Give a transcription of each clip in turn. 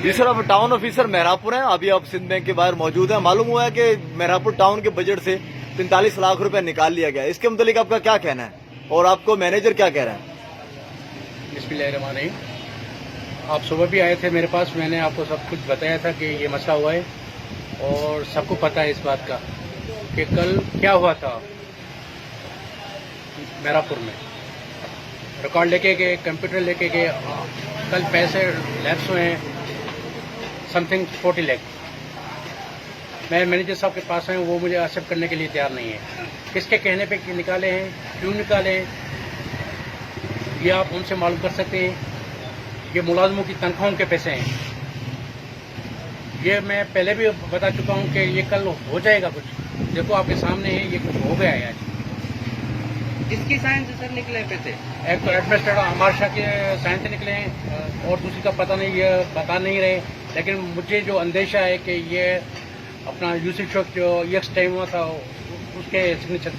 जी sir, अब town officer Mehrabpur हैं, अभी आप सिंध बैंक के बाहर मौजूद हैं। मालूम हुआ है कि मेहरापुर टाउन के बजट से 43 लाख रुपए निकाल लिया गया। इसके मुतालिक आपका क्या कहना है और आपको मैनेजर क्या कह रहे हैं? बिस्मिल्लाहिर्रहमानिर्रहीम। आप सुबह भी आए थे मेरे पास, मैंने आपको सब कुछ बताया था कि ये मसला हुआ है और सबको पता है इस बात का कि कल क्या हुआ था मेहरापुर में। रिकॉर्ड लेके गए, कंप्यूटर लेके गए, कल पैसे लैप्स हुए हैं समथिंग 40 लाख। मैं मैनेजर साहब के पास आया हूँ, वो मुझे एक्सेप्ट करने के लिए तैयार नहीं है। किसके कहने पे निकाले हैं, क्यों निकाले हैं, ये आप उनसे मालूम कर सकते हैं। ये मुलाजमों की तनख्वाहों के पैसे हैं। ये मैं पहले भी बता चुका हूँ कि ये कल हो जाएगा कुछ। देखो आपके सामने है, ये कुछ हो गया है आज। किसकी साइन से सर निकले पैसे? एक तो एडमिनिस्ट्रेटर अमार शाह के साइन से निकले हैं और दूसरी का पता नहीं, ये बता नहीं रहे। लेकिन मुझे जो अंदेशा है कि ये अपना यूसुफ शोक जो एक्स टाइम हुआ था उसके सिग्नेचर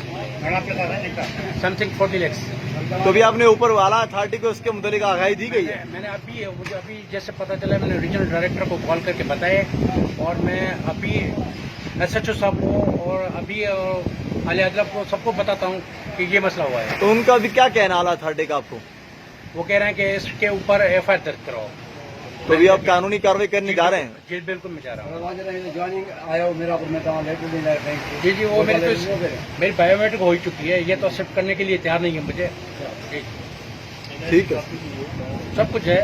समथिंग 40 लैक्स। तो अभी आपने ऊपर वाला अथॉरिटी को उसके मुतालिक आगाही दी गई है? मैंने मुझे अभी जैसे पता चला, मैंने रीजनल डायरेक्टर को कॉल करके बताया और मैं अभी SHO साहब को और अभी आले अदलब को सबको बताता हूँ कि ये मसला हुआ है। तो उनका अभी क्या कहना आला अथॉरिटी का आपको? वो कह रहे हैं कि इसके ऊपर FIR दर्ज कराओ। तो अभी आप कानूनी कार्रवाई करने जा रहे हैं? जी बिल्कुल मैं जा रहा हूँ। जी जी वो मेरी बायोमेट्रिक हो ही चुकी है, ये तो एक्सेप्ट करने के लिए तैयार नहीं है मुझे। ठीक है, सब कुछ है।